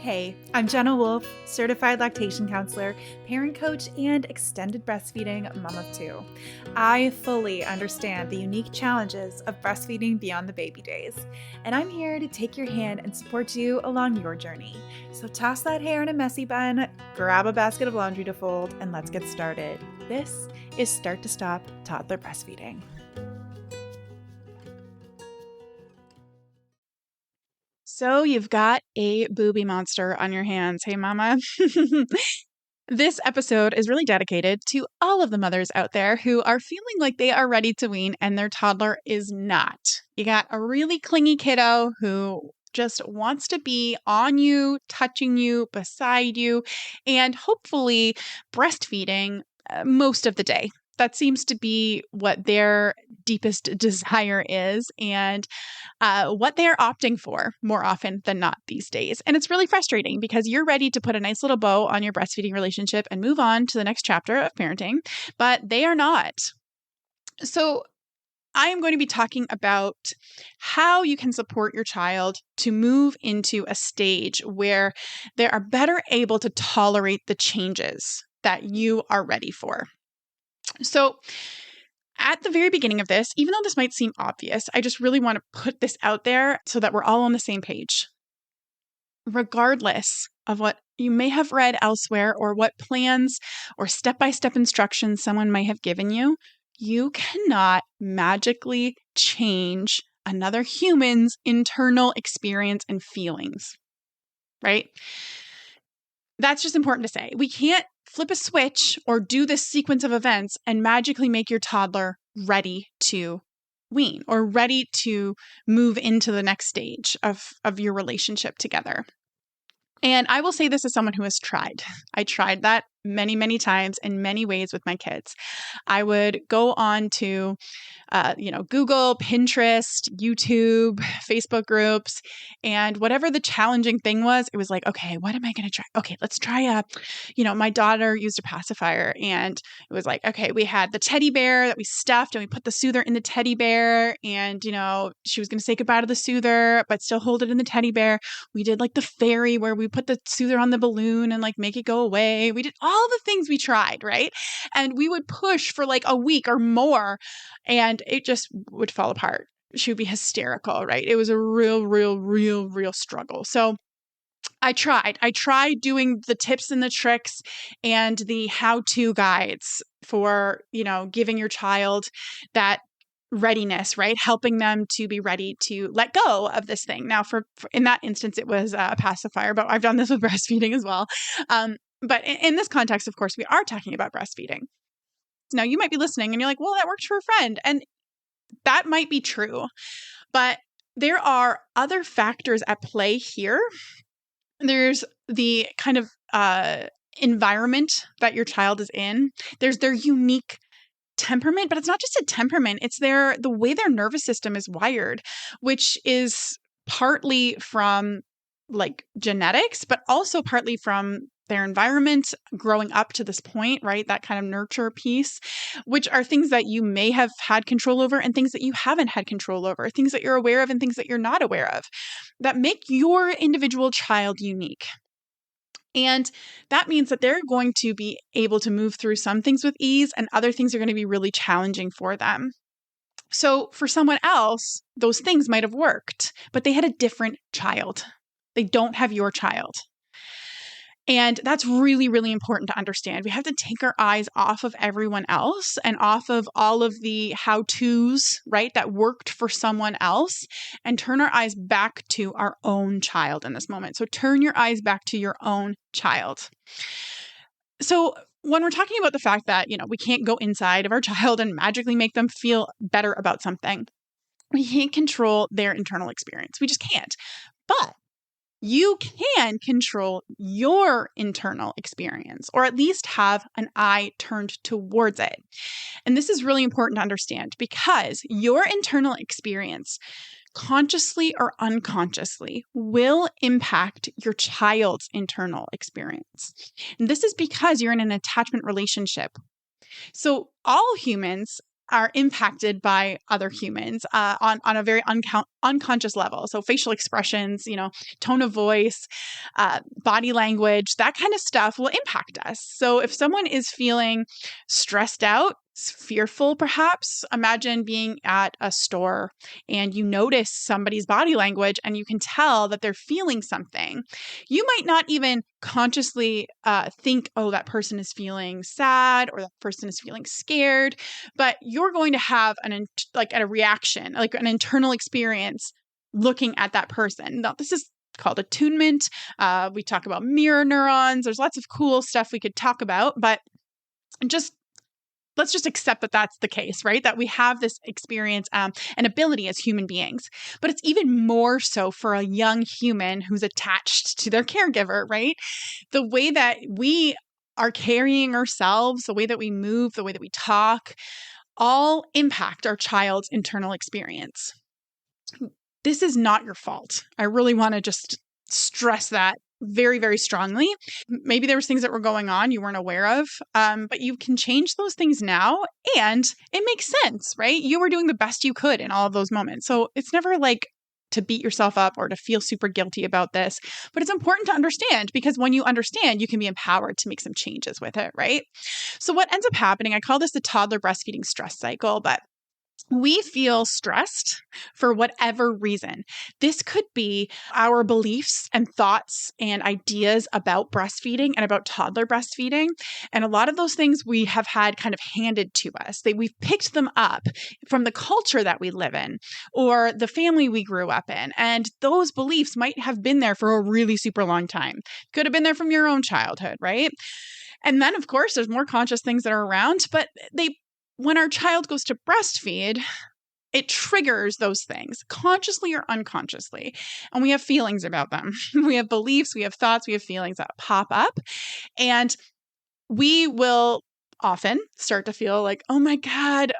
Hey, I'm Jenna Wolf, certified lactation counselor, parent coach, and extended breastfeeding mom of two. I fully understand the unique challenges of breastfeeding beyond the baby days, and I'm here to take your hand and support you along your journey. So toss that hair in a messy bun, grab a basket of laundry to fold, and let's get started. This is Start to Stop Toddler Breastfeeding. So you've got a booby monster on your hands. Hey, mama. This episode is really dedicated to all of the mothers out there who are feeling like they are ready to wean and their toddler is not. You got a really clingy kiddo who just wants to be on you, touching you, beside you, and hopefully breastfeeding most of the day. That seems to be what their deepest desire is and what they are opting for more often than not these days. And it's really frustrating because you're ready to put a nice little bow on your breastfeeding relationship and move on to the next chapter of parenting, but they are not. So I am going to be talking about how you can support your child to move into a stage where they are better able to tolerate the changes that you are ready for. So, at the very beginning of this, even though this might seem obvious, I just really want to put this out there so that we're all on the same page. Regardless of what you may have read elsewhere or what plans or step-by-step instructions someone might have given you, you cannot magically change another human's internal experience and feelings, right? That's just important to say. We can't flip a switch or do this sequence of events and magically make your toddler ready to wean or ready to move into the next stage of your relationship together. And I will say this as someone who has tried. I tried that many, many times in many ways with my kids. I would go on to, Google, Pinterest, YouTube, Facebook groups, and whatever the challenging thing was, it was like, okay, what am I going to try? Okay, let's try my daughter used a pacifier and it was like, okay, we had the teddy bear that we stuffed and we put the soother in the teddy bear and, she was going to say goodbye to the soother, but still hold it in the teddy bear. We did like the fairy where we put the soother on the balloon and like make it go away. We did all the things we tried, right? And we would push for like a week or more and it just would fall apart. She would be hysterical, right? It was a real struggle. So I tried doing the tips and the tricks and the how-to guides for, giving your child that readiness, right? Helping them to be ready to let go of this thing. Now, for in that instance, it was a pacifier, but I've done this with breastfeeding as well. But in this context, of course, we are talking about breastfeeding. Now, you might be listening and you're like, well, that worked for a friend. And that might be true. But there are other factors at play here. There's the kind of environment that your child is in. There's their unique temperament, but it's not just a temperament. It's the way their nervous system is wired, which is partly from like genetics, but also partly from their environment growing up to this point, right? That kind of nurture piece, which are things that you may have had control over and things that you haven't had control over, things that you're aware of and things that you're not aware of that make your individual child unique. And that means that they're going to be able to move through some things with ease and other things are going to be really challenging for them. So for someone else, those things might have worked, but they had a different child. They don't have your child. And that's really, really important to understand. We have to take our eyes off of everyone else and off of all of the how-tos, right, that worked for someone else and turn our eyes back to our own child in this moment. So turn your eyes back to your own child. So when we're talking about the fact that, we can't go inside of our child and magically make them feel better about something, we can't control their internal experience. We just can't. But you can control your internal experience, or at least have an eye turned towards it. And this is really important to understand because your internal experience, consciously or unconsciously, will impact your child's internal experience. And this is because you're in an attachment relationship. So all humans are impacted by other humans on a very unconscious level. So facial expressions, tone of voice, body language, that kind of stuff will impact us. So if someone is feeling stressed out, fearful perhaps, imagine being at a store and you notice somebody's body language and you can tell that they're feeling something. You might not even consciously think, oh, that person is feeling sad or that person is feeling scared, but you're going to have a reaction, like an internal experience looking at that person. Now, this is called attunement. We talk about mirror neurons. There's lots of cool stuff we could talk about, but let's just accept that that's the case, right? That we have this experience and ability as human beings. But it's even more so for a young human who's attached to their caregiver, right? The way that we are carrying ourselves, the way that we move, the way that we talk, all impact our child's internal experience. This is not your fault. I really want to just stress that very, very strongly. Maybe there was things that were going on you weren't aware of, but you can change those things now, and it makes sense, right? You were doing the best you could in all of those moments. So it's never like to beat yourself up or to feel super guilty about this, but it's important to understand, because when you understand, you can be empowered to make some changes with it, right? So what ends up happening, I call this the toddler breastfeeding stress cycle, but we feel stressed for whatever reason. This could be our beliefs and thoughts and ideas about breastfeeding and about toddler breastfeeding. And a lot of those things we have had kind of handed to us. We've picked them up from the culture that we live in or the family we grew up in. And those beliefs might have been there for a really super long time. Could have been there from your own childhood, right? And then, of course, there's more conscious things that are around, but when our child goes to breastfeed, it triggers those things consciously or unconsciously. And we have feelings about them. We have beliefs, we have thoughts, we have feelings that pop up. And we will often start to feel like, oh my God,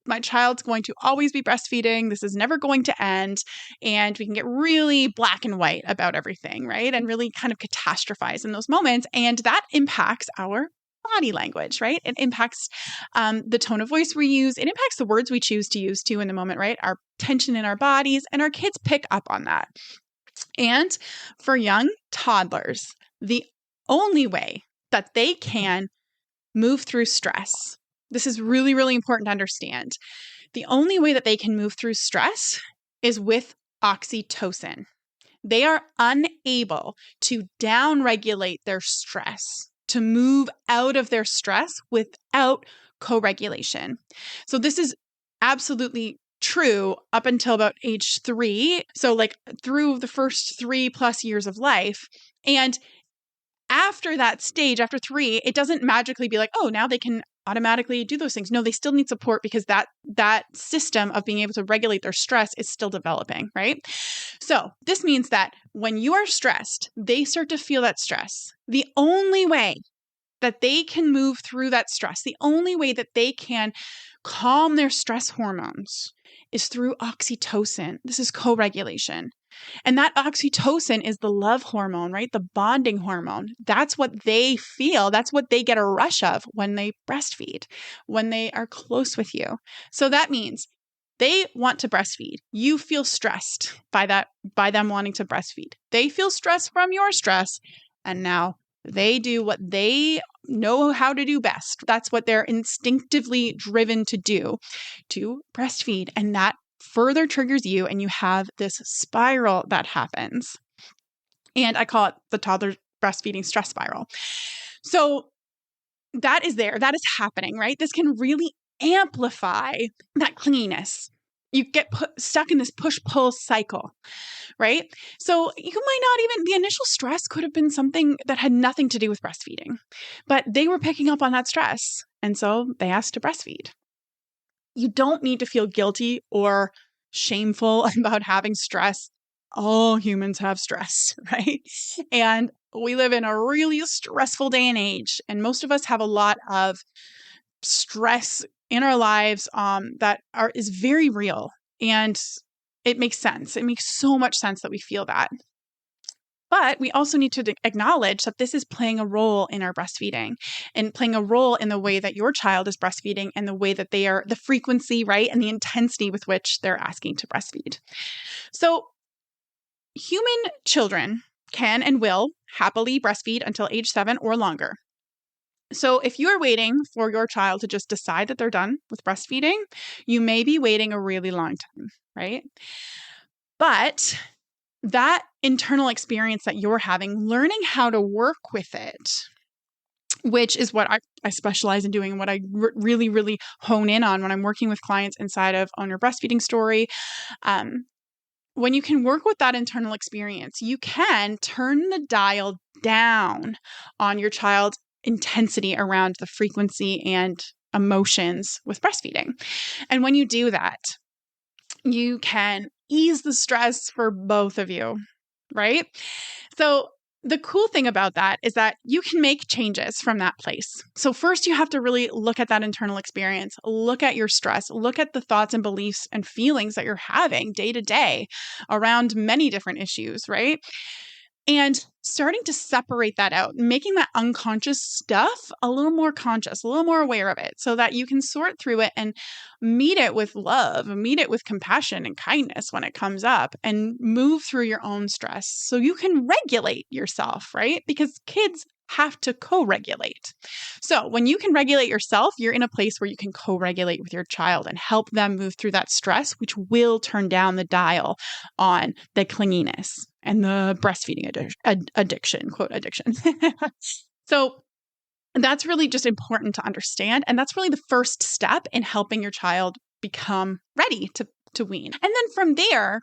my child's going to always be breastfeeding. This is never going to end. And we can get really black and white about everything, right? And really kind of catastrophize in those moments. And that impacts our body language, right? It impacts the tone of voice we use. It impacts the words we choose to use in the moment, right? Our tension in our bodies, and our kids pick up on that. And for young toddlers, the only way that they can move through stress, this is really, really important to understand. The only way that they can move through stress is with oxytocin. They are unable to downregulate their stress, to move out of their stress without co-regulation. So this is absolutely true up until about age 3. So like through the first 3+ years of life. And after that stage, after 3, it doesn't magically be like, oh, now they can automatically do those things. No, they still need support because that system of being able to regulate their stress is still developing, right? So this means that when you are stressed, they start to feel that stress. The only way that they can move through that stress, the only way that they can calm their stress hormones is through oxytocin. This is co-regulation. And that oxytocin is the love hormone, right? The bonding hormone. That's what they feel. That's what they get a rush of when they breastfeed, when they are close with you. So that means they want to breastfeed. You feel stressed by them wanting to breastfeed. They feel stressed from your stress. And now they do what they know how to do best. That's what they're instinctively driven to do, to breastfeed. And that further triggers you, and you have this spiral that happens. And I call it the toddler breastfeeding stress spiral. So that is there. That is happening, right? This can really amplify that clinginess. You get stuck in this push-pull cycle, right? So you might not even, the initial stress could have been something that had nothing to do with breastfeeding, but they were picking up on that stress. And so they asked to breastfeed. You don't need to feel guilty or shameful about having stress. All humans have stress, right? And we live in a really stressful day and age. And most of us have a lot of stress in our lives that is very real. And it makes sense. It makes so much sense that we feel that. But we also need to acknowledge that this is playing a role in our breastfeeding and playing a role in the way that your child is breastfeeding and the way that they are, the frequency, right? And the intensity with which they're asking to breastfeed. So human children can and will happily breastfeed until age 7 or longer. So if you are waiting for your child to just decide that they're done with breastfeeding, you may be waiting a really long time, right? But that internal experience that you're having, learning how to work with it, which is what I specialize in doing and what I really, really hone in on when I'm working with clients inside of Own Your Breastfeeding Story. When you can work with that internal experience, you can turn the dial down on your child's intensity around the frequency and emotions with breastfeeding. And when you do that, you can ease the stress for both of you, right? So the cool thing about that is that you can make changes from that place. So first, you have to really look at that internal experience, look at your stress, look at the thoughts and beliefs and feelings that you're having day to day around many different issues, right? And starting to separate that out, making that unconscious stuff a little more conscious, a little more aware of it so that you can sort through it and meet it with love, meet it with compassion and kindness when it comes up and move through your own stress so you can regulate yourself, right? Because kids have to co-regulate. So when you can regulate yourself, you're in a place where you can co-regulate with your child and help them move through that stress, which will turn down the dial on the clinginess and the breastfeeding addiction, quote, addiction. So that's really just important to understand. And that's really the first step in helping your child become ready to wean. And then from there,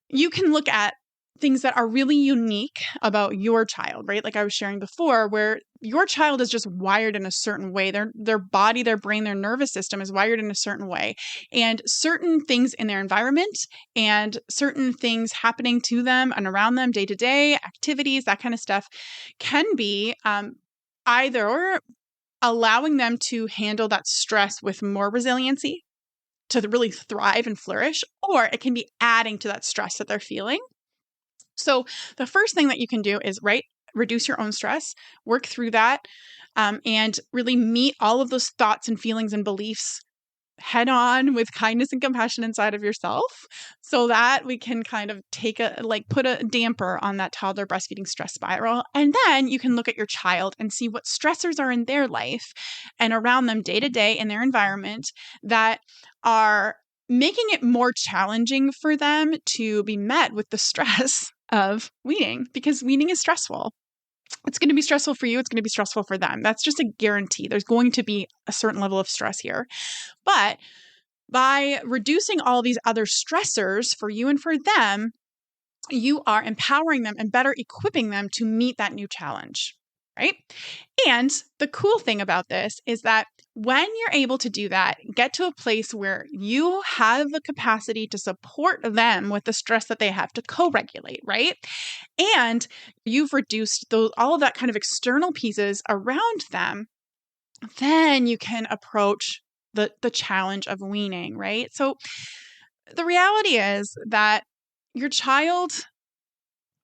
you can look at things that are really unique about your child, right? Like I was sharing before, where your child is just wired in a certain way. Their body, their brain, their nervous system is wired in a certain way. And certain things in their environment and certain things happening to them and around them day to day, activities, that kind of stuff can be either allowing them to handle that stress with more resiliency to really thrive and flourish, or it can be adding to that stress that they're feeling. So the first thing that you can do is, reduce your own stress, work through that, and really meet all of those thoughts and feelings and beliefs head on with kindness and compassion inside of yourself so that we can kind of put a damper on that toddler breastfeeding stress spiral. And then you can look at your child and see what stressors are in their life and around them day to day in their environment that are making it more challenging for them to be met with the stress of weaning, because weaning is stressful. It's going to be stressful for you. It's going to be stressful for them. That's just a guarantee. There's going to be a certain level of stress here. But by reducing all these other stressors for you and for them, you are empowering them and better equipping them to meet that new challenge, right? And the cool thing about this is that when you're able to do that, get to a place where you have the capacity to support them with the stress that they have to co-regulate, right? And you've reduced all of that kind of external pieces around them, then you can approach the challenge of weaning, right? So the reality is that your child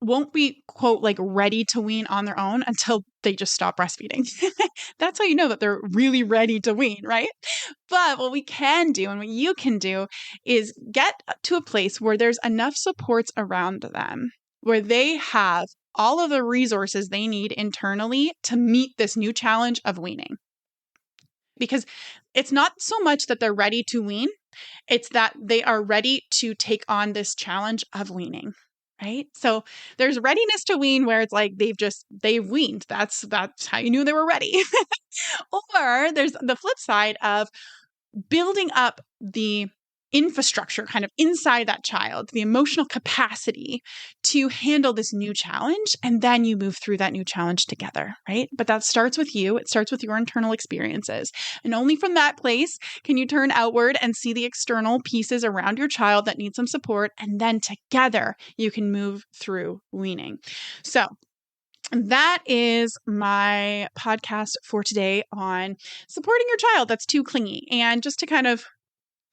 won't be, quote, ready to wean on their own until they just stop breastfeeding. That's how you know that they're really ready to wean, right? But what we can do and what you can do is get to a place where there's enough supports around them, where they have all of the resources they need internally to meet this new challenge of weaning. Because it's not so much that they're ready to wean, it's that they are ready to take on this challenge of weaning. Right? So there's readiness to wean where it's like they've weaned. That's how you knew they were ready. Or there's the flip side of building up the infrastructure kind of inside that child, the emotional capacity to handle this new challenge. And then you move through that new challenge together, right? But that starts with you. It starts with your internal experiences. And only from that place can you turn outward and see the external pieces around your child that need some support. And then together you can move through weaning. So that is my podcast for today on supporting your child that's too clingy. And just to kind of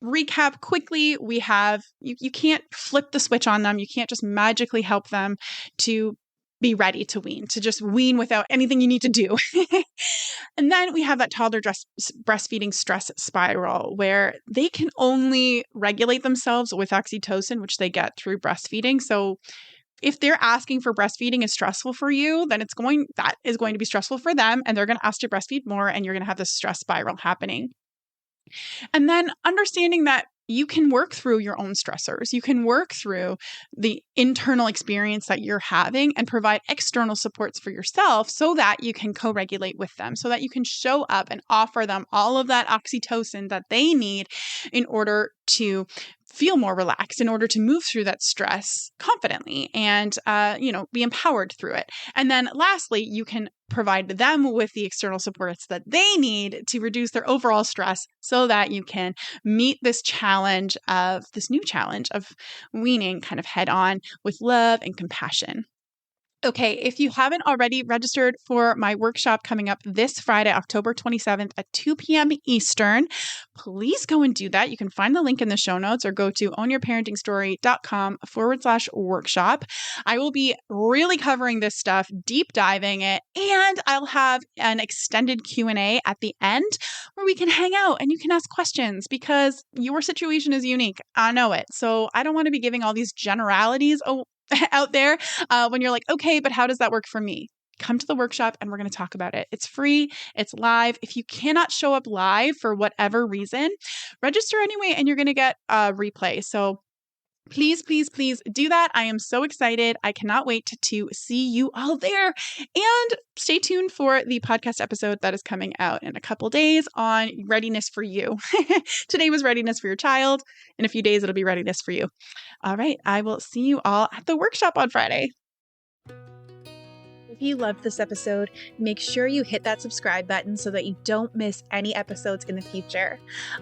recap quickly, we have, you can't flip the switch on them. You can't just magically help them to be ready to wean, to just wean without anything you need to do. And then we have that toddler breastfeeding stress spiral where they can only regulate themselves with oxytocin, which they get through breastfeeding. So if they're asking for breastfeeding is stressful for you, then that is going to be stressful for them, and they're going to ask to breastfeed more, and you're going to have this stress spiral happening. And then understanding that you can work through your own stressors. You can work through the internal experience that you're having and provide external supports for yourself so that you can co-regulate with them, so that you can show up and offer them all of that oxytocin that they need in order to feel more relaxed, in order to move through that stress confidently and, be empowered through it. And then lastly, you can provide them with the external supports that they need to reduce their overall stress so that you can meet this new challenge of weaning kind of head on with love and compassion. Okay, if you haven't already registered for my workshop coming up this Friday, October 27th at 2 p.m. Eastern, please go and do that. You can find the link in the show notes or go to ownyourparentingstory.com/workshop. I will be really covering this stuff, deep diving it, and I'll have an extended Q&A at the end where we can hang out and you can ask questions because your situation is unique. I know it. So I don't want to be giving all these generalities out there when you're like, okay, but how does that work for me? Come to the workshop and we're going to talk about it. It's free. It's live. If you cannot show up live for whatever reason, register anyway, and you're going to get a replay. So please, please, please do that. I am so excited. I cannot wait to see you all there. And stay tuned for the podcast episode that is coming out in a couple days on readiness for you. Today was readiness for your child. In a few days, it'll be readiness for you. All right. I will see you all at the workshop on Friday. If you loved this episode, make sure you hit that subscribe button so that you don't miss any episodes in the future.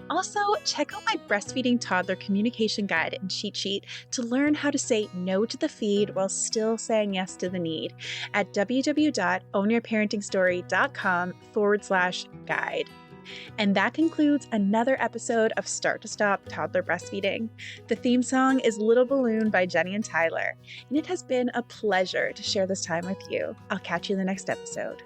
Also, check out my breastfeeding toddler communication guide and cheat sheet to learn how to say no to the feed while still saying yes to the need at www.ownyourparentingstory.com/guide. And that concludes another episode of Start to Stop Toddler Breastfeeding. The theme song is Little Balloon by Jenny and Tyler, and it has been a pleasure to share this time with you. I'll catch you in the next episode.